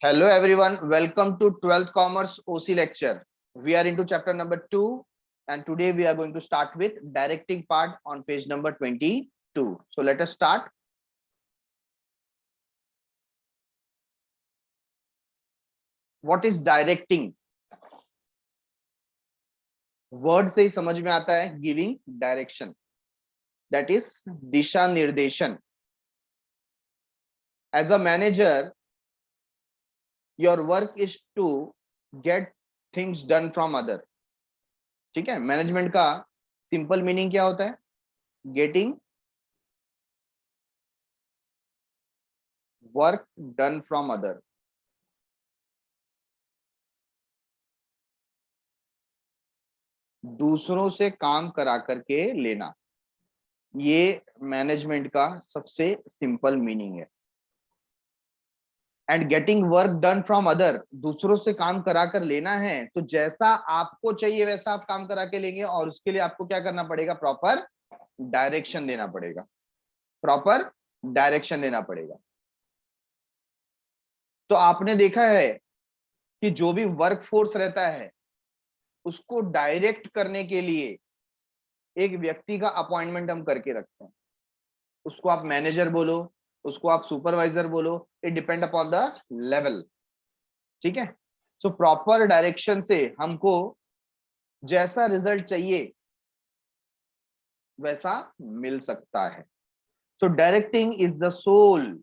Hello everyone, welcome to 12th Commerce OC lecture. We are into chapter number 2 and today we are going to start with directing part on page number 22. So let us start. What is directing? Word से ही समझ में आता है giving direction. That is दिशा निर्देशन. As a manager, your work is to get things done from other. ठीक है, management का simple meaning क्या होता है? Getting work done from other. दूसरों से काम करा करके लेना, ये मैनेजमेंट का सबसे सिंपल मीनिंग है. And getting work done from other, दूसरों से काम करा कर लेना है तो जैसा आपको चाहिए वैसा आप काम करा के लेंगे और उसके लिए आपको क्या करना पड़ेगा? प्रॉपर डायरेक्शन देना पड़ेगा. प्रॉपर डायरेक्शन देना पड़ेगा. तो आपने देखा है कि जो भी वर्क फोर्स रहता है उसको डायरेक्ट करने के लिए एक व्यक्ति का अपॉइंटमेंट हम करके रखते हैं. उसको आप मैनेजर बोलो, उसको आप सुपरवाइजर बोलो, it depend upon the level. ठीक है. सो प्रॉपर डायरेक्शन से हमको जैसा रिजल्ट चाहिए वैसा मिल सकता है. So directing is the soul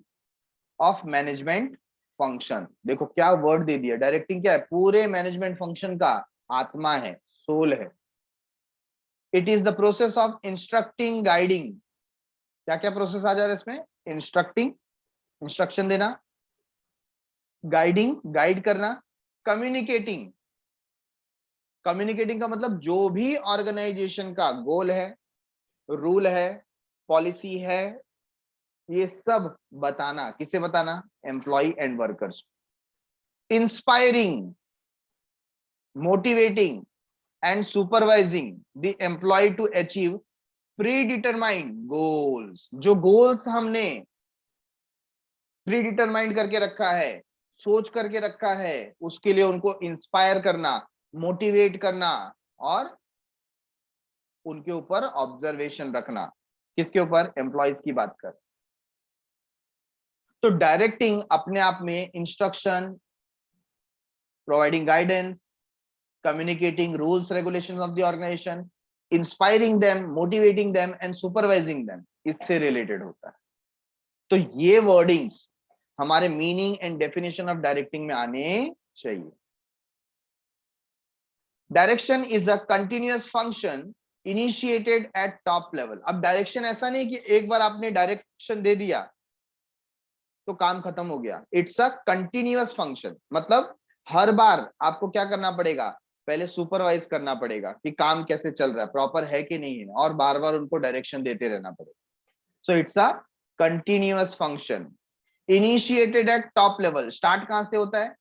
of management function. देखो क्या वर्ड दे दिया. डायरेक्टिंग क्या है? पूरे मैनेजमेंट फंक्शन का आत्मा है, सोल है. It is the process of instructing, guiding. क्या क्या प्रोसेस आ जा रहा है इसमें? इंस्ट्रक्टिंग, इंस्ट्रक्शन देना, गाइडिंग, गाइड करना, कम्युनिकेटिंग. कम्युनिकेटिंग का मतलब जो भी ऑर्गेनाइजेशन का गोल है, रूल है, पॉलिसी है, ये सब बताना. किसे बताना? Employ and workers. Inspiring, motivating and supervising the employee to achieve predetermined goals. जो goals हमने predetermined करके रखा है, सोच करके रखा है, उसके लिए उनको इंस्पायर करना, मोटिवेट करना और उनके ऊपर ऑब्जर्वेशन रखना. किसके ऊपर? एम्प्लॉयज की बात कर. तो डायरेक्टिंग अपने आप में instruction, providing guidance, communicating rules regulations of the organization, inspiring them, motivating them and supervising them, इससे related होता है. तो ये wordings हमारे meaning and definition of directing में आने चाहिए. Direction is a continuous function initiated at top level. अब डायरेक्शन ऐसा नहीं कि एक बार आपने डायरेक्शन दे दिया तो काम खत्म हो गया. It's a continuous function. मतलब हर बार आपको क्या करना पड़ेगा? पहले सुपरवाइज करना पड़ेगा कि काम कैसे चल रहा है, प्रॉपर है कि नहीं है, और बार बार उनको डायरेक्शन देते रहना पड़ेगा. So it's a continuous function initiated eight top level. Start कहां से होता है?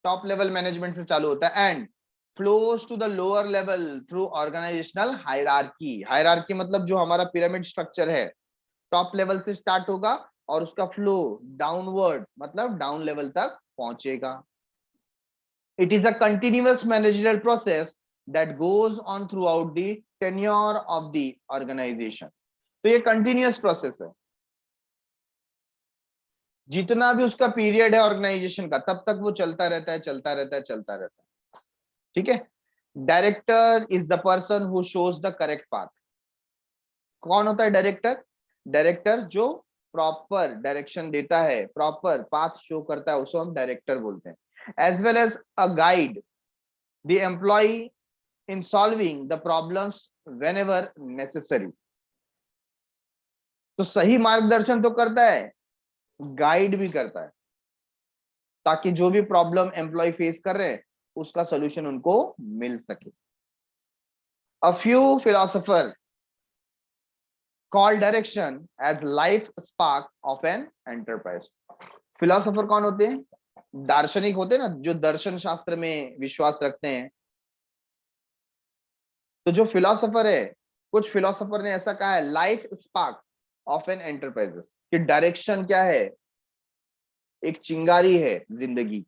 टॉप लेवल मैनेजमेंट से चालू होता है. And flows to the lower level through organisational hierarchy. Hierarchy मतलब जो हमारा पिरामिड स्ट्रक्चर है, टॉप लेवल से स्टार्ट होगा और उसका फ्लो डाउनवर्ड मतलब डाउन लेवल तक पहुंचेगा. It is a continuous managerial process that goes on throughout the tenure of the organization. तो ये continuous process है. जितना भी उसका पीरियड है ऑर्गेनाइजेशन का, तब तक वो चलता रहता है, चलता रहता है, चलता रहता है. ठीक है. Director is the person who shows the correct path. कौन होता है डायरेक्टर? डायरेक्टर जो प्रॉपर डायरेक्शन देता है, प्रॉपर पाथ शो करता है, उसको हम डायरेक्टर बोलते हैं. As well as a guide the employ in solving the problems whenever necessary. तो सही मार्गदर्शन तो करता है, गाइड भी करता है, ताकि जो भी प्रॉब्लम एम्प्लॉय फेस कर रहे हैं उसका सॉल्यूशन उनको मिल सके. A few philosophers call direction as life spark of an enterprise. Philosopher कौन होते हैं? दार्शनिक होते हैं ना, जो दर्शन शास्त्र में विश्वास रखते हैं. तो जो फिलोसोफर है, कुछ फिलोसोफर ने ऐसा कहा है, life spark of an enterprises, कि डायरेक्शन क्या है? एक चिंगारी है जिंदगी।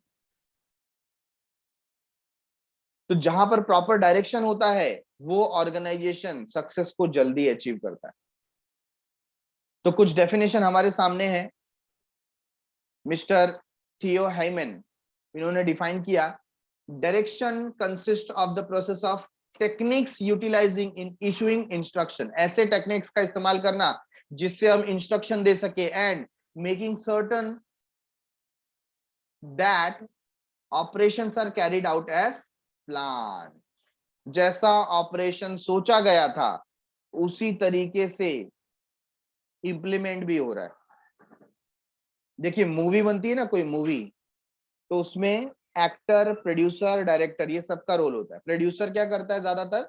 तो जहां पर प्रॉपर डायरेक्शन होता है वो ऑर्गेनाइजेशन सक्सेस को जल्दी अचीव करता है। तो कुछ डेफिनेशन हमारे सामने है, मिस्टर थियो हाइमन, इन्होंने डिफाइन किया, direction consist of the process of techniques utilising in issuing instruction, ऐसे टेक्निक्स का इस्तेमाल करना जिससे हम इंस्ट्रक्शन दे सके, and making certain that operations are carried out as plan, जैसा ऑपरेशन सोचा गया था उसी तरीके से इंप्लीमेंट भी हो रहा है। देखिए मूवी बनती है ना, कोई मूवी, तो उसमें एक्टर, प्रोड्यूसर, डायरेक्टर, ये सबका रोल होता है। प्रोड्यूसर क्या करता है, ज्यादातर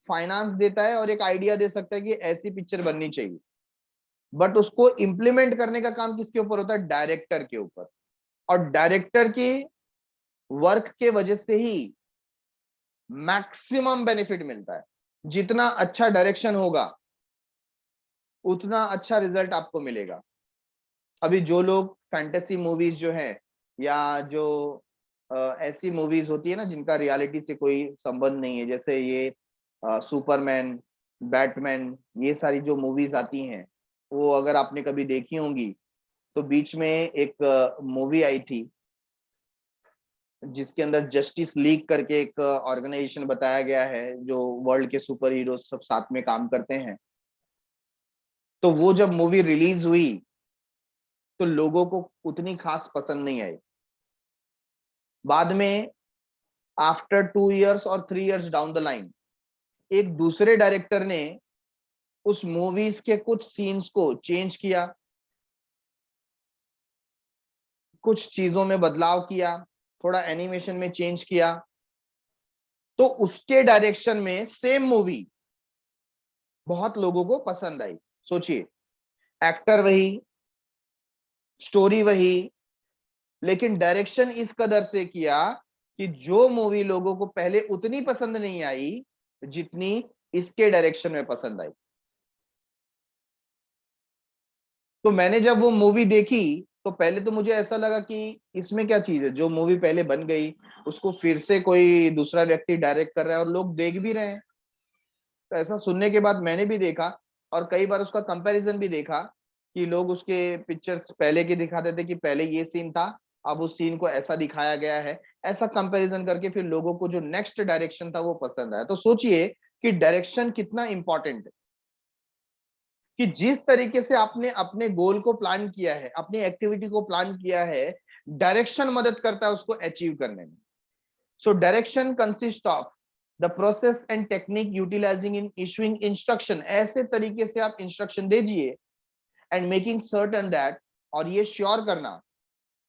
फाइनेंस देता है और एक आइडिया दे सकता है कि ऐसी पिक्चर बननी चाहिए, बट उसको इंप्लीमेंट करने का काम किसके ऊपर होता है, डायरेक्टर के ऊपर। और डायरेक्टर के वर्क के वजह से ही मैक्सिमम बेनिफिट मिलता है। जितना अच्छा डायरेक्शन होगा उतना अच्छा रिजल्ट आपको मिलेगा। अभी जो लोग फैंटेसी मूवीज जो है, या जो ऐसी मूवीज होती है ना जिनका रियलिटी से कोई संबंध नहीं है, जैसे ये सुपरमैन, बैटमैन, ये सारी जो मूवीज आती हैं, वो अगर आपने कभी देखी होंगी, तो बीच में एक मूवी आई थी जिसके अंदर जस्टिस लीग करके एक ऑर्गेनाइजेशन बताया गया है, जो वर्ल्ड के सुपर हीरो सब साथ में काम करते हैं। तो वो जब मूवी रिलीज हुई तो लोगों को उतनी खास पसंद नहीं आई। बाद में आफ्टर 2 इयर्स और 3 इयर्स डाउन द लाइन एक दूसरे डायरेक्टर ने उस मूवीज के कुछ सीन्स को चेंज किया, कुछ चीजों में बदलाव किया, थोड़ा एनिमेशन में चेंज किया, तो उसके डायरेक्शन में सेम मूवी बहुत लोगों को पसंद आई। सोचिए, एक्टर वही, स्टोरी वही, लेकिन डायरेक्शन इस कदर से किया कि जो मूवी लोगों को पहले उतनी पसंद नहीं आई जितनी इसके डायरेक्शन में पसंद आई। तो मैंने जब वो मूवी देखी तो पहले तो मुझे ऐसा लगा कि इसमें क्या चीज है, जो मूवी पहले बन गई उसको फिर से कोई दूसरा व्यक्ति डायरेक्ट कर रहा है और लोग देख भी रहे हैं। तो ऐसा सुनने के बाद मैंने भी देखा और कई बार उसका कंपैरिजन भी देखा कि लोग उसके पिक्चर्स पहले के दिखाते थे कि पहले ये सीन था, अब उस सीन को ऐसा दिखाया गया है। ऐसा कंपैरिजन करके फिर लोगों को जो नेक्स्ट डायरेक्शन था वो पसंद आया। तो सोचिए कि डायरेक्शन कितना इंपॉर्टेंट है, कि जिस तरीके से आपने अपने गोल को प्लान किया है, अपनी एक्टिविटी को प्लान किया है, डायरेक्शन मदद करता है उसको अचीव करने में। So direction consist of the process and technique utilising in issuing instruction, ऐसे तरीके से आप इंस्ट्रक्शन दे दिए, एंड मेकिंग सर्टन दैट, और ये श्योर करना,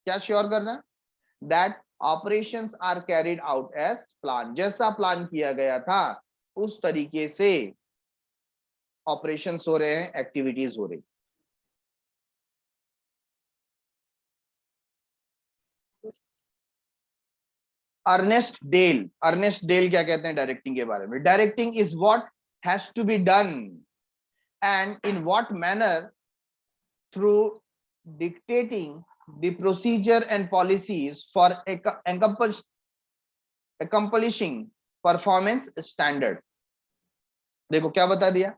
क्या श्योर करना, that operations are carried out as plan, जैसा प्लान किया गया था उस तरीके से ऑपरेशंस हो रहे हैं, एक्टिविटीज हो रही। अर्नेस्ट डेल क्या कहते हैं डायरेक्टिंग के बारे में, directing is what has to be done and in what manner through dictating the procedure and policies for accomplishing performance standard। देखो क्या बता दिया,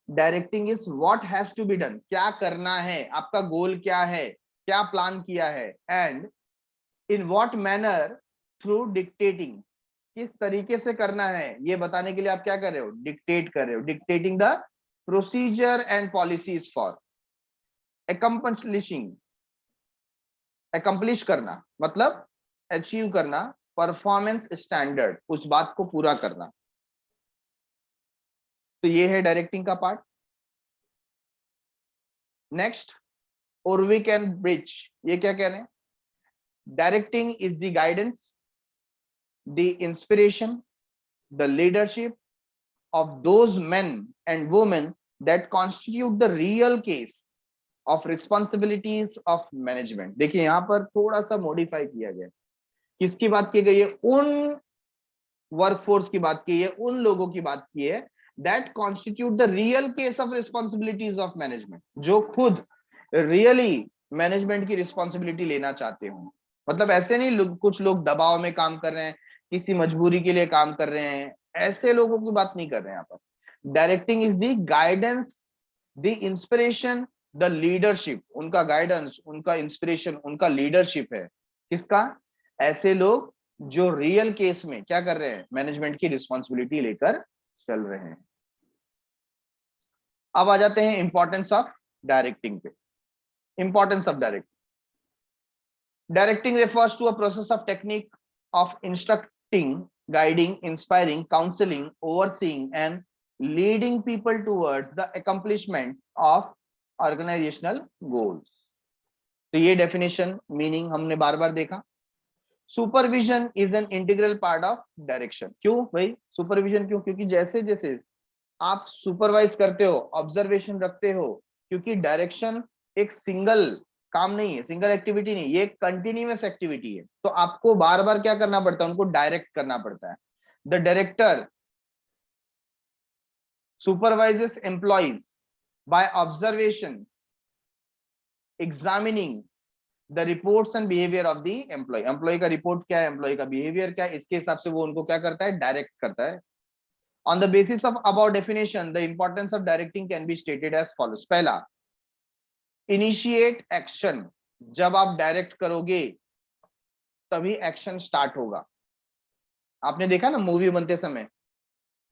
directing is what has to be done, क्या करना है, आपका गोल क्या है, क्या प्लान किया है, and in what manner through dictating, किस तरीके से करना है ये बताने के लिए आप क्या कर रहे हो, डिक्टेट कर रहे हो, dictating the procedure and policies for accomplishing, accomplish करना मतलब अचीव करना, परफॉर्मेंस स्टैंडर्ड, उस बात को पूरा करना। तो ये है डायरेक्टिंग का पार्ट। नेक्स्ट, ओरविक एंड ब्रिज, ये क्या कह रहे हैं, directing is the guidance, the inspiration, the leadership of those men and women that constitute the real case of responsibilities of management। देखिए यहां पर थोड़ा सा मॉडिफाई किया गया, किसकी बात की गई है, उन वर्कफोर्स की बात की है, उन लोगों की बात की है that constitute the real case of responsibilities of management, जो खुद रियली मैनेजमेंट की रिस्पॉन्सिबिलिटी लेना चाहते हो। मतलब ऐसे नहीं कुछ लोग दबाव में काम कर रहे हैं, किसी मजबूरी के लिए काम कर रहे हैं, ऐसे लोगों की बात नहीं कर रहे हैं यहाँ पर। Directing is the guidance, the inspiration, the leadership. उनका गाइडेंस, उनका इंस्पिरेशन, उनका लीडरशिप है। किसका? ऐसे लोग जो रियल केस में क्या कर रहे हैं, मैनेजमेंट की रिस्पॉन्सिबिलिटी लेकर चल रहे हैं। अब आ जाते हैं इंपॉर्टेंस ऑफ डायरेक्टिंग पे। Importance of directing, directing refers to a process of technique of instructing, guiding, inspiring, counseling, overseeing, and leading people towards the accomplishment of organizational goals. तो ये डेफिनेशन मीनिंग हमने बार बार देखा। Supervision is an integral part of direction. क्यों भाई supervision? क्यों? क्योंकि जैसे जैसे आप सुपरवाइज करते हो, ऑब्जर्वेशन रखते हो, क्योंकि डायरेक्शन एक सिंगल काम नहीं है, सिंगल एक्टिविटी नहीं, ये एक कंटिन्यूअस एक्टिविटी है। तो आपको बार बार क्या करना पड़ता है, उनको डायरेक्ट करना पड़ता है। The director supervises employees by observation, examining the reports and behaviour of the employ. Employ का रिपोर्ट क्या है, एम्प्लॉय का बिहेवियर क्या है, इसके हिसाब से वो उनको क्या करता है, डायरेक्ट करता है। On the basis of above definition, the importance of directing can be stated as follows. पहला, इनिशिएट एक्शन। जब आप डायरेक्ट करोगे तभी एक्शन स्टार्ट होगा। आपने देखा ना मूवी बनते समय,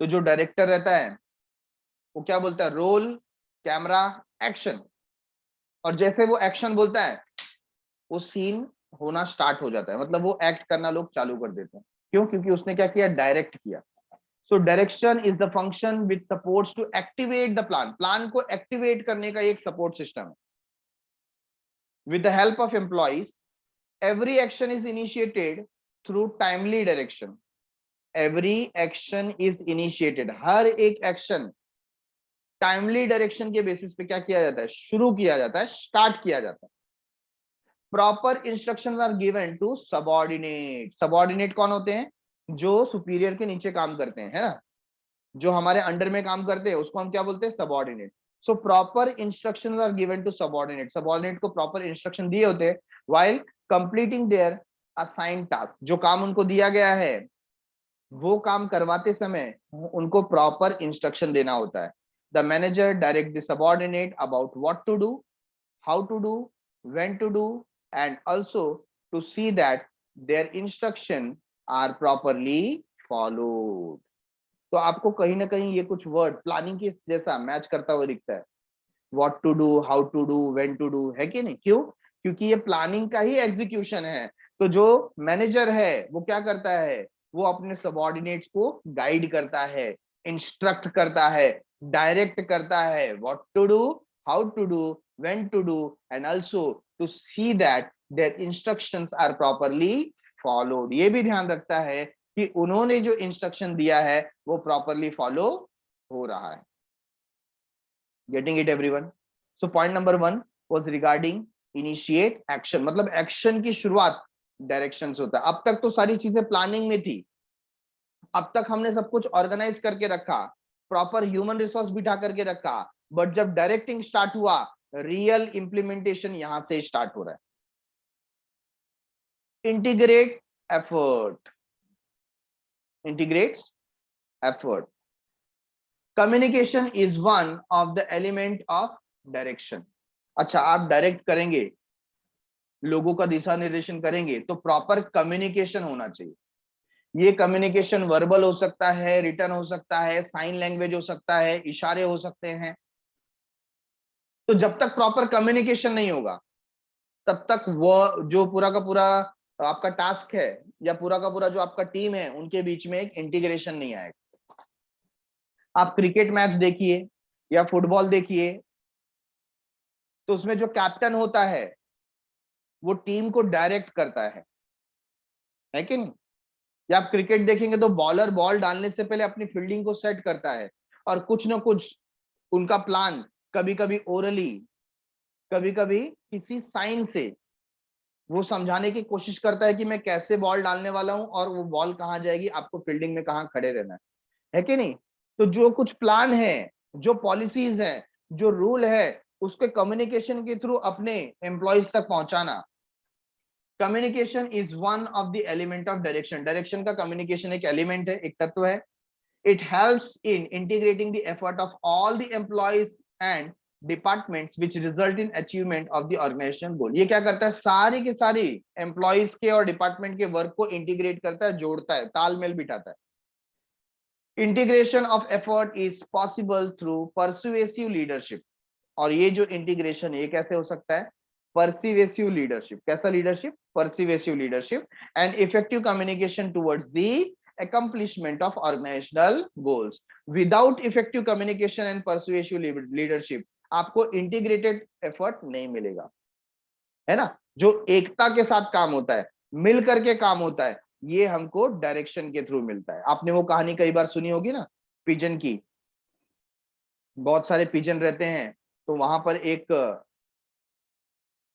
तो जो डायरेक्टर रहता है वो क्या बोलता है, रोल कैमरा एक्शन, और जैसे वो एक्शन बोलता है वो सीन होना स्टार्ट हो जाता है, मतलब वो एक्ट करना लोग चालू कर देते हैं। क्यों? क्योंकि उसने क्या किया, डायरेक्ट किया। So direction is the function which supports to activate the plan. Plan को एक्टिवेट करने का एक सपोर्ट सिस्टम है। With the help of employees, every action is initiated through timely direction. Every action is initiated. हर एक action timely direction के basis पे क्या किया जाता है, शुरू किया जाता है, स्टार्ट किया जाता है। Proper instructions are given to subordinate. Subordinate कौन होते हैं? जो सुपीरियर के नीचे काम करते हैं, है ना, जो हमारे अंडर में काम करते हैं उसको हम क्या बोलते हैं, subordinate. So proper instructions are given to subordinate. Subordinate को प्रॉपर इंस्ट्रक्शन दिए होते हैं while completing their assigned task. जो काम उनको दिया गया है वो काम करवाते समय उनको प्रॉपर इंस्ट्रक्शन देना होता है। The manager direct the subordinate about what to do, how to do, when to do, and also to see that their instruction are properly followed. तो आपको कहीं ना कहीं ये कुछ वर्ड प्लानिंग के जैसा मैच करता हुआ दिखता है। What to do, how to do, when to do, है कि नहीं? क्यों? क्योंकि ये प्लानिंग का ही एग्जीक्यूशन है। तो जो मैनेजर है वो क्या करता है, वो अपने सबऑर्डिनेट्स को गाइड करता है, इंस्ट्रक्ट करता है, डायरेक्ट करता है, what to do, how to do, when to do, and also to see that their instructions are properly followed. ये भी ध्यान रखता है कि उन्होंने जो इंस्ट्रक्शन दिया है वो प्रॉपरली फॉलो हो रहा है। Getting it everyone? So point number 1 was regarding initiate action, मतलब एक्शन की शुरुआत डायरेक्शन से होता है। अब तक तो सारी चीजें प्लानिंग में थी, अब तक हमने सब कुछ ऑर्गेनाइज करके रखा, प्रॉपर ह्यूमन रिसोर्स बिठा करके रखा, बट जब डायरेक्टिंग स्टार्ट हुआ रियल इंप्लीमेंटेशन यहां से स्टार्ट हो रहा है। Integrate effort, integrates effort. Communication is one of the element of direction. अच्छा, आप डायरेक्ट करेंगे, लोगों का दिशा निर्देशन करेंगे, तो प्रॉपर कम्युनिकेशन होना चाहिए। ये कम्युनिकेशन वर्बल हो सकता है, रिटर्न हो सकता है, साइन लैंग्वेज हो सकता है, इशारे हो सकते हैं। तो जब तक प्रॉपर कम्युनिकेशन नहीं होगा तब तक वो जो पूरा का पूरा आपका टास्क है या पूरा का पूरा जो आपका टीम है उनके बीच में एक इंटीग्रेशन नहीं आएगा। आप क्रिकेट मैच देखिए या फुटबॉल देखिए, तो उसमें जो कैप्टन होता है वो टीम को डायरेक्ट करता है कि नहीं? या आप क्रिकेट देखेंगे तो बॉलर बॉल डालने से पहले अपनी फील्डिंग को सेट करता है, और कुछ ना कुछ उनका प्लान, कभी कभी ओरली, कभी कभी किसी साइन से वो समझाने की कोशिश करता है कि मैं कैसे बॉल डालने वाला हूं और वो बॉल कहां जाएगी, आपको फील्डिंग में कहां खड़े रहना है कि नहीं? तो जो कुछ प्लान है, जो पॉलिसीज है, जो रूल है, उसके कम्युनिकेशन के थ्रू अपने एम्प्लॉयज तक पहुंचाना। Communication is one of the element of direction. Direction का कम्युनिकेशन एक एलिमेंट है, एक तत्व है। It helps in integrating the effort of all the employees and departments which result in achievement of the organization goal. ये क्या करता है, सारी की सारी एम्प्लॉयज के और डिपार्टमेंट के वर्क को इंटीग्रेट करता है, जोड़ता है, तालमेल बिठाता है। Integration of effort is possible through persuasive leadership. और ये जो इंटीग्रेशन है ये कैसे हो सकता है, परसिवेसिव लीडरशिप। कैसा leadership, persuasive leadership and effective communication towards the accomplishment of organizational goals. Without effective communication and persuasive leadership आपको इंटीग्रेटेड एफर्ट नहीं मिलेगा, है ना। जो एकता के साथ काम होता है, मिल करके काम होता है, ये हमको डायरेक्शन के थ्रू मिलता है। आपने वो कहानी कई बार सुनी होगी ना, पिजन की। बहुत सारे पिजन रहते हैं, तो वहां पर एक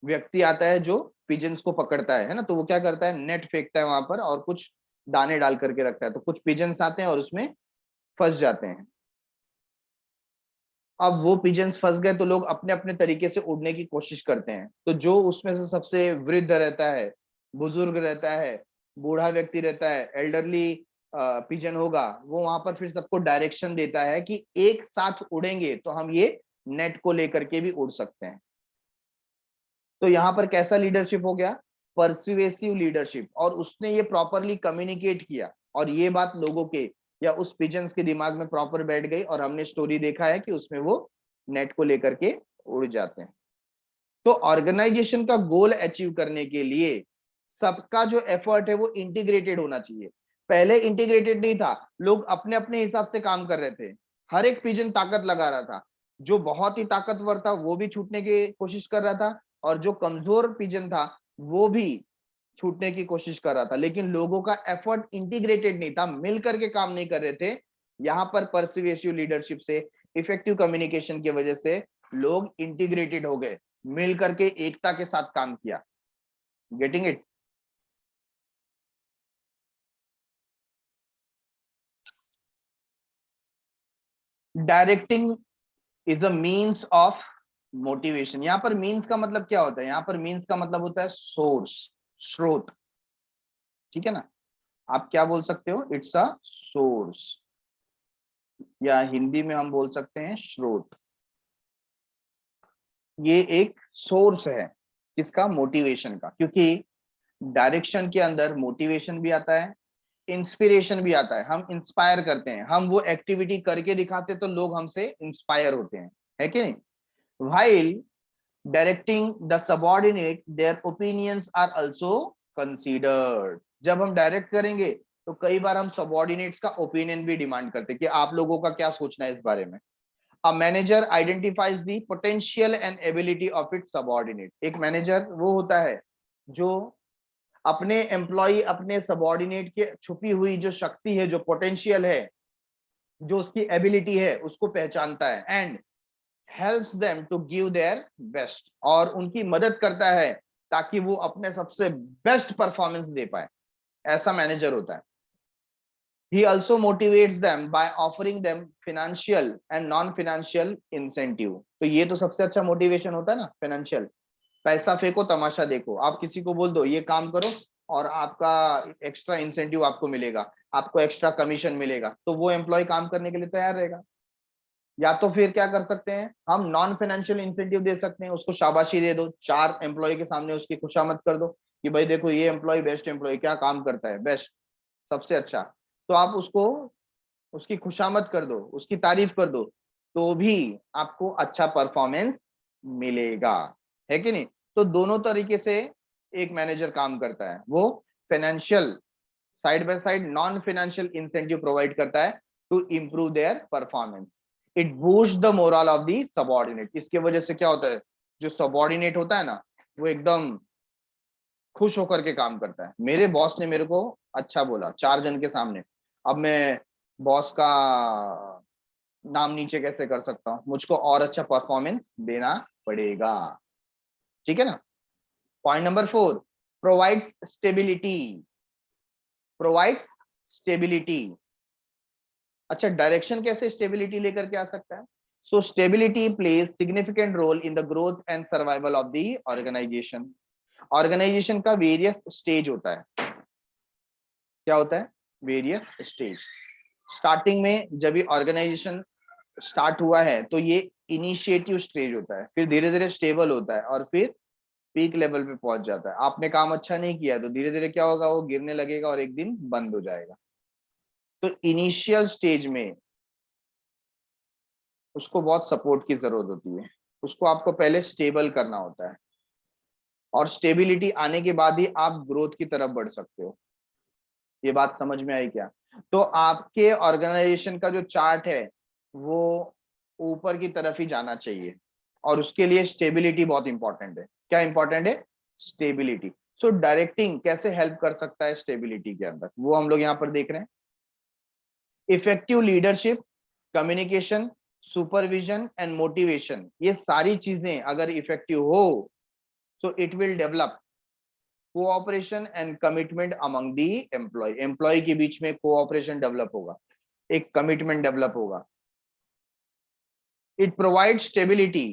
व्यक्ति आता है जो पिजन्स को पकड़ता है ना। तो वो क्या करता है, नेट फेंकता है वहां पर और कुछ दाने डाल करके रखता है, तो कुछ पिजन्स आते हैं और उसमें फंस जाते हैं। अब वो पिजन्स फंस गए तो लोग अपने अपने तरीके से उड़ने की कोशिश करते हैं। तो जो उसमें से सबसे वृद्ध रहता है, बुजुर्ग रहता है, बूढ़ा व्यक्ति रहता है, एल्डरली पिजन होगा, वो वहां पर फिर सबको डायरेक्शन देता है कि एक साथ उड़ेंगे तो हम ये नेट को लेकर के भी उड़ सकते हैं। तो यहाँ पर कैसा लीडरशिप हो गया, परसुएसिव लीडरशिप। और उसने ये प्रॉपरली कम्युनिकेट किया और ये बात लोगों के या उस पिजन्स के दिमाग में प्रॉपर बैठ गई, और हमने स्टोरी देखा है कि उसमें वो नेट को लेकर के उड़ जाते हैं। तो ऑर्गेनाइजेशन का गोल अचीव करने के लिए सबका जो एफर्ट है वो इंटीग्रेटेड होना चाहिए। पहले इंटीग्रेटेड नहीं था, लोग अपने अपने हिसाब से काम कर रहे थे। हर एक पिजन ताकत लगा रहा था, जो बहुत ही ताकतवर था वो भी छूटने की कोशिश कर रहा था, और जो कमजोर पिजन था वो भी छूटने की कोशिश कर रहा था। लेकिन लोगों का एफर्ट इंटीग्रेटेड नहीं था, मिल करके काम नहीं कर रहे थे। यहाँ पर परसिवेसिव लीडरशिप से, इफेक्टिव कम्युनिकेशन की वजह से लोग इंटीग्रेटेड हो गए, मिल करके एकता के साथ काम किया। Getting it. Directing is a means of motivation. यहां पर मीन्स का मतलब क्या होता है, यहां पर मीन्स का मतलब होता है सोर्स, स्रोत। ठीक है ना, आप क्या बोल सकते हो, इट्स अ सोर्स, या हिंदी में हम बोल सकते हैं स्रोत। ये एक सोर्स है किसका, मोटिवेशन का। क्योंकि डायरेक्शन के अंदर मोटिवेशन भी आता है, इंस्पिरेशन भी आता है। हम इंस्पायर करते हैं, हम वो एक्टिविटी करके दिखाते तो लोग हमसे इंस्पायर होते हैं, है कि नहीं। while directing the subordinate their opinions are also considered। जब हम डायरेक्ट करेंगे तो कई बार हम सबॉर्डिनेट्स का ओपिनियन भी डिमांड करते हैं कि आप लोगों का क्या सोचना है इस बारे में। A manager identifies the potential and ability of its subordinate। एक मैनेजर वो होता है जो अपने एम्प्लॉय, अपने सबॉर्डिनेट के छुपी हुई जो शक्ति है, जो पोटेंशियल है, जो उसकी एबिलिटी है, उसको पहचानता है। And helps them to give their best. और उनकी मदद करता है ताकि वो अपने सबसे बेस्ट परफॉर्मेंस दे पाए। ऐसा मैनेजर होता है। He also motivates them by offering them financial and non-financial incentive। तो ये तो सबसे अच्छा मोटिवेशन होता है ना, फाइनेंशियल। पैसा फेंको तमाशा देखो, आप किसी को बोल दो ये काम करो और आपका एक्स्ट्रा इंसेंटिव आपको मिलेगा, आपको एक्स्ट्रा कमीशन मिलेगा, तो वो एम्प्लॉय काम करने के लिए तैयार रहेगा। या तो फिर क्या कर सकते हैं, हम नॉन फाइनेंशियल इंसेंटिव दे सकते हैं, उसको शाबाशी दे दो, 4 एम्प्लॉय के सामने उसकी खुशामद कर दो कि भाई देखो ये एम्प्लॉय बेस्ट एम्प्लॉय, क्या काम करता है, बेस्ट, सबसे अच्छा। तो आप उसको, उसकी खुशामद कर दो, उसकी तारीफ कर दो, तो भी आपको अच्छा परफॉर्मेंस मिलेगा, है कि नहीं। तो दोनों तरीके से एक मैनेजर काम करता है। वो financial side by side non financial incentive provide करता है to improve their performance. It boost the morale of the subordinate. इसके वजह से क्या होता है, जो सबऑर्डिनेट होता है ना, वो एकदम खुश होकर के काम करता है। मेरे बॉस ने मेरे को अच्छा बोला 4 जन के सामने, अब मैं बॉस का नाम नीचे कैसे कर सकता हूँ, मुझको और अच्छा परफॉर्मेंस देना पड़ेगा। ठीक है ना। Point number 4, provides stability. Provides stability. अच्छा, डायरेक्शन कैसे स्टेबिलिटी लेकर के आ सकता है। So stability plays significant role in the growth and survival of the organization. Organization का वेरियस स्टेज होता है. क्या होता है? Various stage. स्टार्टिंग में जब ये ऑर्गेनाइजेशन स्टार्ट हुआ है तो ये इनिशिएटिव स्टेज होता है, फिर धीरे धीरे स्टेबल होता है और फिर पीक लेवल पे पहुंच जाता है. आपने काम अच्छा नहीं किया तो धीरे धीरे क्या होगा, वो गिरने लगेगा और एक दिन बंद हो जाएगा. तो इनिशियल स्टेज में उसको बहुत सपोर्ट की जरूरत होती है. उसको आपको पहले स्टेबल करना होता है और स्टेबिलिटी आने के बाद ही आप ग्रोथ की तरफ बढ़ सकते हो. ये बात समझ में आई क्या? तो आपके ऑर्गेनाइजेशन का जो चार्ट है वो ऊपर की तरफ ही जाना चाहिए और उसके लिए स्टेबिलिटी बहुत इंपॉर्टेंट है. क्या इंपॉर्टेंट है? स्टेबिलिटी. सो डायरेक्टिंग कैसे हेल्प कर सकता है स्टेबिलिटी के अंदर, वो हम लोग यहाँ पर देख रहे हैं. Effective leadership, communication, supervision and motivation, ये सारी चीजें अगर इफेक्टिव हो so it will develop cooperation and commitment among the employ. Employ के बीच में कोऑपरेशन डेवलप होगा, एक कमिटमेंट डेवलप होगा. It provide stability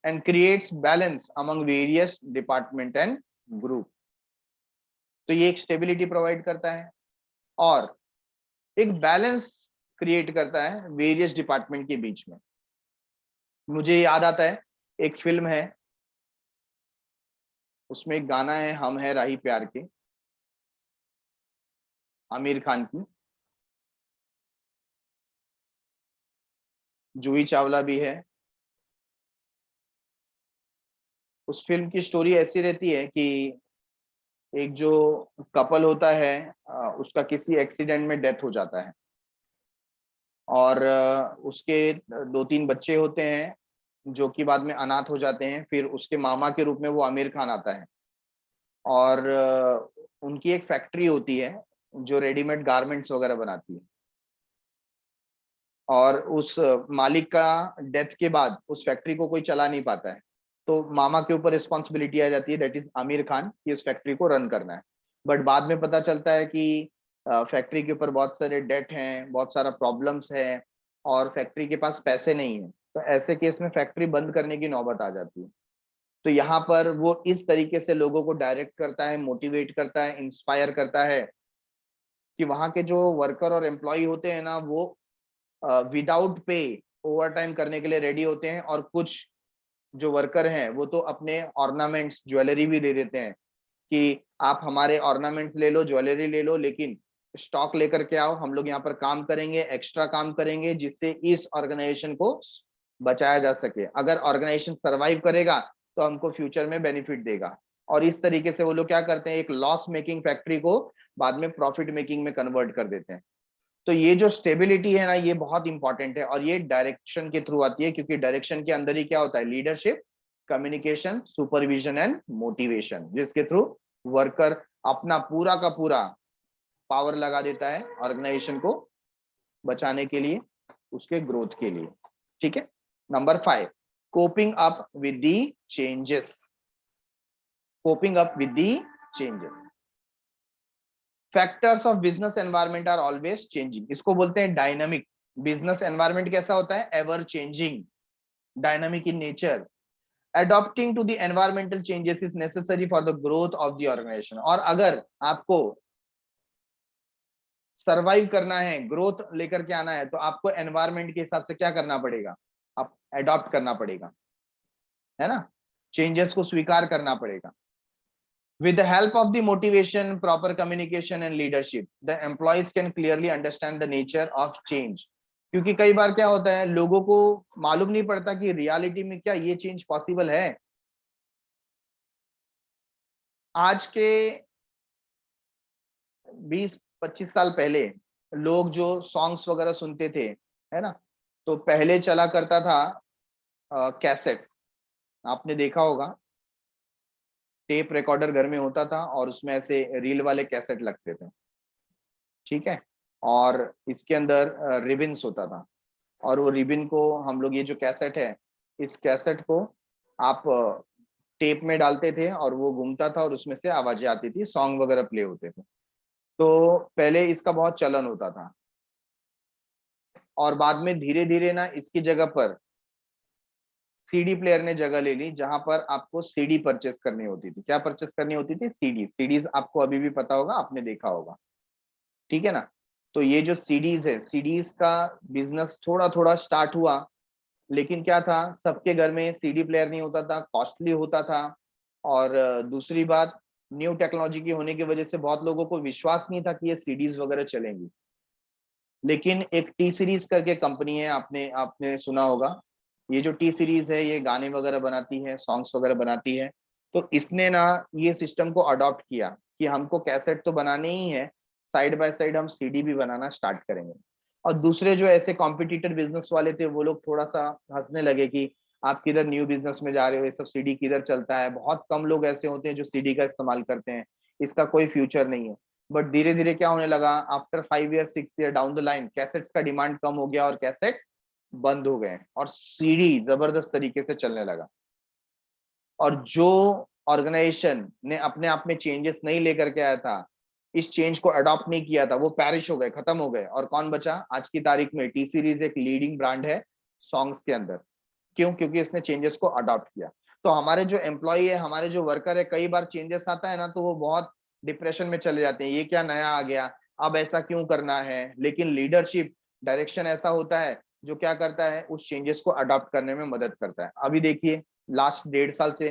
and creates balance among various department and group. तो ये एक स्टेबिलिटी प्रोवाइड करता है और एक बैलेंस क्रिएट करता है वेरियस डिपार्टमेंट के बीच में. मुझे याद आता है एक फिल्म है, उसमें एक गाना है, हम है राही प्यार के, आमिर खान की. जूही चावला भी है. उस फिल्म की स्टोरी ऐसी रहती है कि एक जो कपल होता है उसका किसी एक्सीडेंट में डेथ हो जाता है और उसके 2-3 बच्चे होते हैं जो कि बाद में अनाथ हो जाते हैं. फिर उसके मामा के रूप में वो आमिर खान आता है और उनकी एक फैक्ट्री होती है जो रेडीमेड गारमेंट्स वगैरह बनाती है और उस मालिक का डेथ के बाद उस फैक्ट्री को कोई चला नहीं पाता है. तो मामा के ऊपर रिस्पॉन्सिबिलिटी आ जाती है, दैट इज आमिर खान, की इस फैक्ट्री को रन करना है. बट बाद में पता चलता है कि फैक्ट्री के ऊपर बहुत सारे डेट हैं, बहुत सारा प्रॉब्लम्स है और फैक्ट्री के पास पैसे नहीं है. तो ऐसे केस में फैक्ट्री बंद करने की नौबत आ जाती है. तो यहाँ पर वो इस तरीके से लोगों को डायरेक्ट करता है, मोटिवेट करता है, इंस्पायर करता है कि वहां के जो वर्कर और एम्प्लॉय होते हैं ना, वो विदाउट पे ओवर टाइम करने के लिए रेडी होते हैं और कुछ जो वर्कर हैं वो तो अपने ऑर्नामेंट्स, ज्वेलरी भी दे देते हैं कि आप हमारे ऑर्नामेंट्स ले लो, ज्वेलरी ले लो, लेकिन स्टॉक लेकर के आओ, हम लोग यहाँ पर काम करेंगे, एक्स्ट्रा काम करेंगे जिससे इस ऑर्गेनाइजेशन को बचाया जा सके. अगर ऑर्गेनाइजेशन सरवाइव करेगा तो हमको फ्यूचर में बेनिफिट देगा. और इस तरीके से वो लोग क्या करते हैं, एक लॉस मेकिंग फैक्ट्री को बाद में प्रॉफिट मेकिंग में कन्वर्ट कर देते हैं. तो ये जो स्टेबिलिटी है ना, ये बहुत इंपॉर्टेंट है और ये डायरेक्शन के थ्रू आती है, क्योंकि डायरेक्शन के अंदर ही क्या होता है, leadership, communication, supervision and motivation, जिसके थ्रू वर्कर अपना पूरा का पूरा पावर लगा देता है ऑर्गेनाइजेशन को बचाने के लिए, उसके ग्रोथ के लिए. ठीक है. Number 5, coping up with the changes. Coping up with the changes. Factors of business environment are always changing. इसको बोलते हैं डायनामिक. बिजनेस एनवायरनमेंट कैसा होता है? Ever changing, dynamic in nature. Adopting to the environmental changes is necessary for the growth of the organisation. और अगर आपको survive करना है, ग्रोथ लेकर के आना है, तो आपको एनवायरमेंट के हिसाब से क्या करना पड़ेगा? आप अडॉप्ट करना पड़ेगा, है ना, चेंजेस को स्वीकार करना पड़ेगा. With the help of the motivation, proper communication and leadership, the employees can clearly understand the nature of change. क्योंकि कई बार क्या होता है, लोगों को मालूम नहीं पड़ता कि रियलिटी में क्या ये चेंज पॉसिबल है. आज के 20-25 साल पहले लोग जो सॉन्ग्स वगैरह सुनते थे, है ना, तो पहले चला करता था कैसेट्स. आपने देखा होगा, टेप रिकॉर्डर घर में होता था और उसमें ऐसे रील वाले कैसेट लगते थे. ठीक है. और इसके अंदर रिबिन्स होता था और वो रिबिन को हम लोग, ये जो कैसेट है, इस कैसेट को आप टेप में डालते थे और वो घूमता था और उसमें से आवाजें आती थी, सॉन्ग वगैरह प्ले होते थे. तो पहले इसका बहुत चलन होता था और बाद में धीरे धीरे ना इसकी जगह पर सीडी प्लेयर ने जगह ले ली, जहां पर आपको सीडी परचेस करनी होती थी। क्या परचेस करनी होती थी? सीडी। सीडीज आपको अभी भी पता होगा, आपने देखा होगा, ठीक है ना। तो ये जो सीडीज है, सीडीज का बिजनेस थोड़ा थोड़ा स्टार्ट हुआ, लेकिन क्या था, सबके घर में सीडी प्लेयर नहीं होता था, कॉस्टली होता था। और दूसरी बात, न्यू टेक्नोलॉजी की होने की वजह से बहुत लोगों को विश्वास नहीं था कि ये सीडीज वगैरह चलेंगी। लेकिन एक टी सीरीज करके कंपनी है, आपने आपने सुना होगा। ये जो टी सीरीज है, ये गाने वगैरह बनाती है, सॉन्ग्स वगैरह बनाती है। तो इसने ना ये सिस्टम को अडॉप्ट किया कि हमको कैसेट तो बनाने ही है, साइड बाय साइड हम सीडी भी बनाना स्टार्ट करेंगे। और दूसरे जो ऐसे कॉम्पिटिटर बिजनेस वाले थे, वो लोग थोड़ा सा हंसने लगे कि आप किधर न्यू बिजनेस में जा रहे हो, ये सब सीडी किधर चलता है, बहुत कम लोग ऐसे होते हैं जो सीडी का इस्तेमाल करते हैं, इसका कोई फ्यूचर नहीं है। बट धीरे धीरे क्या होने लगा, after 5 year 6 year down the line, cassettes का डिमांड कम हो गया और कैसेट्स बंद हो गए और सीडी जबरदस्त तरीके से चलने लगा। और जो ऑर्गेनाइजेशन ने अपने आप में चेंजेस नहीं लेकर के आया था, इस चेंज को अडॉप्ट नहीं किया था, वो पैरिश हो गए, खत्म हो गए। और कौन बचा आज की तारीख में? टी सीरीज एक लीडिंग ब्रांड है सॉन्ग्स के अंदर। क्यों? क्योंकि इसने चेंजेस को अडॉप्ट किया। तो हमारे जो एम्प्लॉय है, हमारे जो वर्कर है, कई बार चेंजेस आता है ना, तो वो बहुत डिप्रेशन में चले जाते हैं, ये क्या नया आ गया, अब ऐसा क्यों करना है। लेकिन लीडरशिप डायरेक्शन ऐसा होता है जो क्या करता है, उस चेंजेस को अडॉप्ट करने में मदद करता है। अभी देखिए, लास्ट 1.5 साल से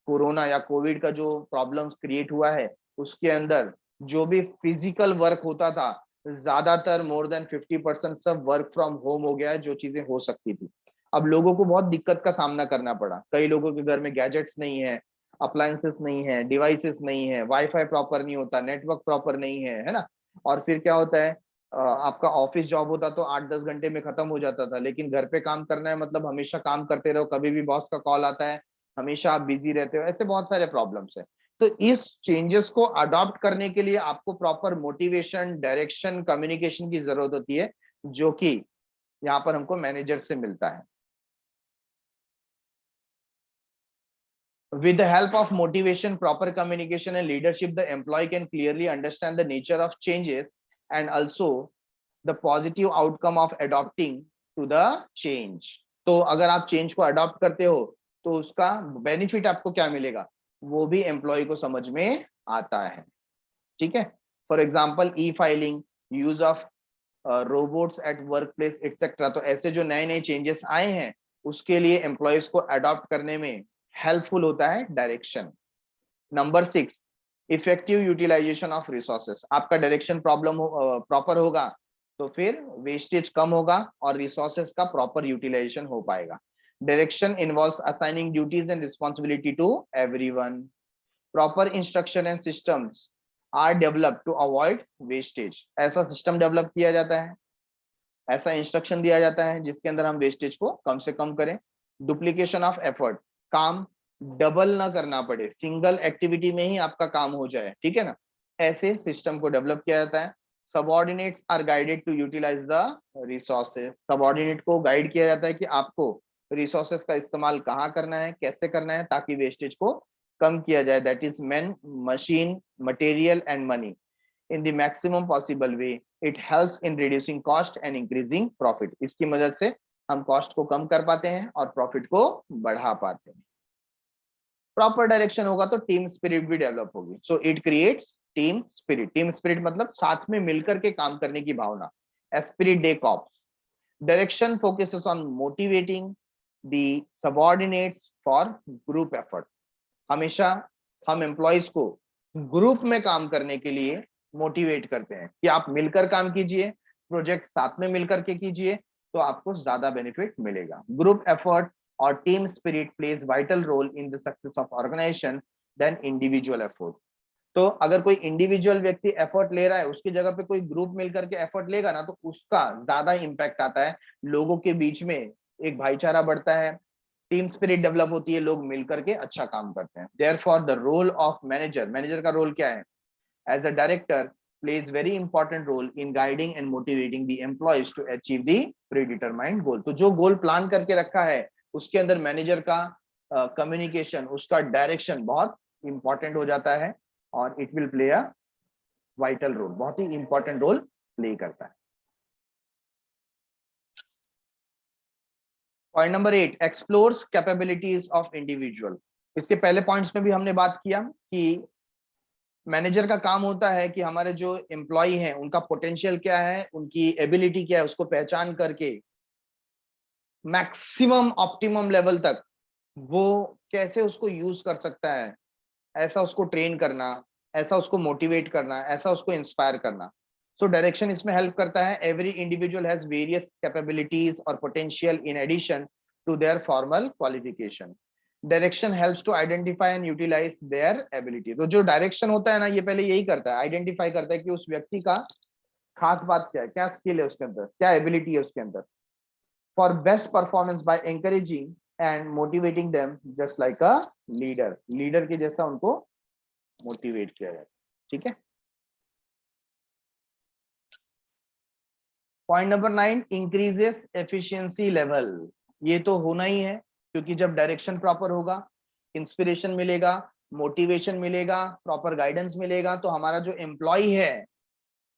कोरोना या कोविड का जो प्रॉब्लम्स क्रिएट हुआ है, उसके अंदर जो भी फिजिकल वर्क होता था, ज्यादातर मोर देन 50% सब वर्क फ्रॉम होम हो गया है, जो चीजें हो सकती थी। अब लोगों को बहुत दिक्कत का सामना करना पड़ा। कई लोगों के घर में गैजेट्स नहीं है, अप्लायंसेस नहीं है, डिवाइसेस नहीं है, वाईफाई प्रॉपर नहीं होता, नेटवर्क प्रॉपर नहीं है ना। और फिर क्या होता है, आपका ऑफिस जॉब होता तो 8-10 घंटे में खत्म हो जाता था, लेकिन घर पे काम करना है मतलब हमेशा काम करते रहो, कभी भी बॉस का कॉल आता है, हमेशा आप बिजी रहते हो, ऐसे बहुत सारे प्रॉब्लम्स है। तो इस चेंजेस को अडॉप्ट करने के लिए आपको प्रॉपर मोटिवेशन, डायरेक्शन, कम्युनिकेशन की जरूरत होती है, जो कि यहाँ पर हमको मैनेजर से मिलता है। With the help of motivation, proper communication, and leadership, the employee can clearly understand the nature of changes and also the positive outcome of adopting to the change. तो अगर आप चेंज को अडॉप्ट करते हो, तो उसका बेनिफिट आपको क्या मिलेगा, वो भी एम्प्लॉय को समझ में आता है। ठीक है। For example, E filing, use of robots at work place etcetera. तो ऐसे जो नए नए चेंजेस आए हैं, उसके लिए एम्प्लॉयज को अडॉप्ट करने में हेल्पफुल होता है direction. Number 6, effective utilisation of resources. आपका डायरेक्शन प्रॉब्लम प्रॉपर होगा, तो फिर वेस्टेज कम होगा और रिसोर्सेस का प्रॉपर यूटिलाइजेशन हो पाएगा। Direction involves assigning duties and responsibility to everyone. Proper instruction and systems are develop to avoid wastage. ऐसा सिस्टम डेवलप किया जाता है, ऐसा इंस्ट्रक्शन दिया जाता है जिसके अंदर हम वेस्टेज को कम से कम करें। डुप्लीकेशन ऑफ एफर्ट, काम डबल ना करना पड़े, सिंगल एक्टिविटी में ही आपका काम हो जाए, ठीक है ना, ऐसे सिस्टम को डेवलप किया जाता है। Subordinates are guided to utilise the resources. Subordinate को गाइड किया जाता है कि आपको रिसोर्सेज का इस्तेमाल कहाँ करना है, कैसे करना है, ताकि वेस्टेज को कम किया जाए। That is man, machine, material and money in the maximum possible way. It helps in reducing cost and increasing profit. इसकी मदद से हम कॉस्ट को कम कर पाते हैं और प्रॉफिट को बढ़ा पाते हैं। प्रॉपर डायरेक्शन होगा तो टीम स्पिरिट भी डेवलप होगी। So it creates team spirit. Team spirit मतलब साथ में मिलकर के काम करने की भावना। Esprit de corps. Direction focuses on motivating the subordinates for group effort. हमेशा हम एम्प्लॉयज को ग्रुप में काम करने के लिए मोटिवेट करते हैं कि आप मिलकर काम कीजिए, प्रोजेक्ट साथ में मिलकर के कीजिए, तो आपको ज्यादा बेनिफिट मिलेगा। ग्रुप एफर्ट और team spirit plays vital role in the success of organisation than individual effort. तो अगर कोई इंडिविजुअल व्यक्ति एफर्ट ले रहा है, उसकी जगह पे कोई ग्रुप मिलकर के एफर्ट लेगा ना, तो उसका ज्यादा इंपैक्ट आता है, लोगों के बीच में एक भाईचारा बढ़ता है, टीम स्पिरिट डेवलप होती है, लोग मिलकर के अच्छा काम करते हैं। Therefore the role of manager, manager का रोल क्या है, as a director plays very important role in guiding and motivating the employees to achieve the predetermined goal। तो जो गोल प्लान करके रखा है, उसके अंदर मैनेजर का कम्युनिकेशन, उसका डायरेक्शन बहुत इंपॉर्टेंट हो जाता है और it will play a vital role, बहुत ही इंपॉर्टेंट रोल प्ले करता है। Point number 8, explores capabilities of individual. इसके पहले पॉइंट्स में भी हमने बात किया कि मैनेजर का काम होता है कि हमारे जो एम्प्लॉय हैं उनका पोटेंशियल क्या है, उनकी एबिलिटी क्या है, उसको पहचान करके मैक्सिमम ऑप्टिमम लेवल तक वो कैसे उसको यूज कर सकता है, ऐसा उसको ट्रेन करना, ऐसा उसको मोटिवेट करना, ऐसा उसको इंस्पायर करना। सो डायरेक्शन इसमें हेल्प करता है। Every individual has various capabilities और potential in addition to their formal qualification. Direction helps to identify and utilize their ability. तो जो डायरेक्शन होता है ना, ये पहले यही करता है, आइडेंटिफाई करता है कि उस व्यक्ति का खास बात क्या है, क्या स्किल है उसके अंदर, क्या एबिलिटी है उसके अंदर, for best performance by encouraging and motivating them just like a leader. Leader के जैसा उनको मोटिवेट किया जाए। ठीक है। Point number 9, increases efficiency level. ये तो होना ही है, क्योंकि जब डायरेक्शन प्रॉपर होगा, इंस्पिरेशन मिलेगा, मोटिवेशन मिलेगा, प्रॉपर गाइडेंस मिलेगा, तो हमारा जो एम्प्लॉय है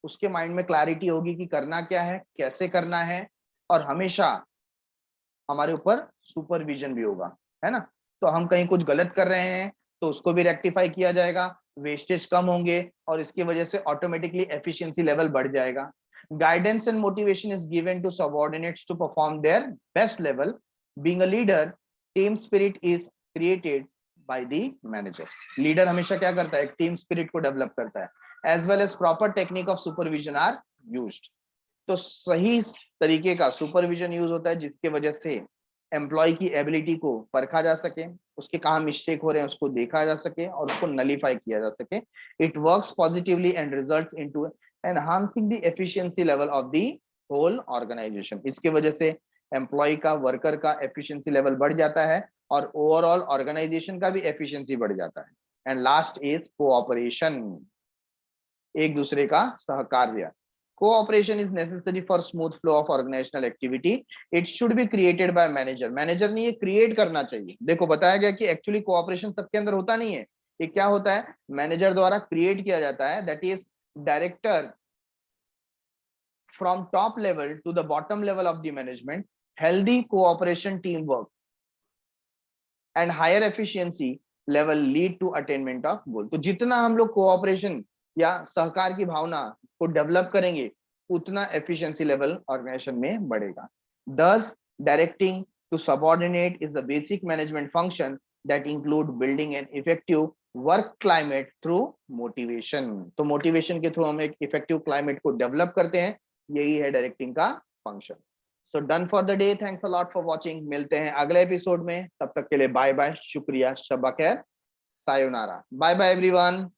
उसके माइंड में क्लैरिटी होगी कि करना क्या है, कैसे करना है, और हमेशा हमारे ऊपर सुपरविजन भी होगा, है ना। तो हम कहीं कुछ गलत कर रहे हैं तो उसको भी रेक्टिफाई किया जाएगा, वेस्टेज कम होंगे और इसकी वजह से ऑटोमेटिकली एफिशिएंसी लेवल बढ़ जाएगा। Guidance and motivation is given to subordinates to perform their best level. Being a leader, team spirit is created by the manager. Leader हमेशा क्या करता है, टीम स्पिरिट को डेवलप करता है। As well as proper technique of supervision are used. तो सही तरीके का सुपरविजन यूज होता है जिसके वजह से एम्प्लॉय की एबिलिटी को परखा जा सके, उसके कहाँ मिस्टेक हो रहे हैं उसको देखा जा सके और उसको नलीफाई किया जा सके। It works positively and results into enhancing the efficiency level of the whole organisation. इसके वजह से एम्प्लॉय का, वर्कर का एफिशिएंसी लेवल बढ़ जाता है और ओवरऑल ऑर्गेनाइजेशन का भी एफिशिएंसी बढ़ जाता है। एंड लास्ट इज कोऑपरेशन, एक दूसरे का सहकार्य। Cooperation is necessary for smooth flow of organizational activity. It should be created by manager. Manager ने ये क्रिएट करना चाहिए। देखो बताया गया कि एक्चुअली कोऑपरेशन सबके अंदर होता नहीं है, ये क्या होता है, मैनेजर द्वारा क्रिएट किया जाता है। That is director from top level to the bottom level of the management. Healthy cooperation, teamwork and higher efficiency level lead to attainment of goal. तो जितना हम लोग कोऑपरेशन या सहकार की भावना को डेवलप करेंगे उतना एफिशिएंसी लेवल ऑर्गेनाइजेशन में बढ़ेगा। Thus, directing to subordinate is the basic management function that include building an effective work climate through motivation. तो मोटिवेशन के थ्रू हम एक इफेक्टिव क्लाइमेट को डेवलप करते हैं, यही है डायरेक्टिंग का function. So done for the day, thanks a lot for watching. मिलते हैं अगले एपिसोड में, तब तक के लिए बाय बाय, शुक्रिया, शब खैर, सायोनारा, बाय बाय एवरीवन।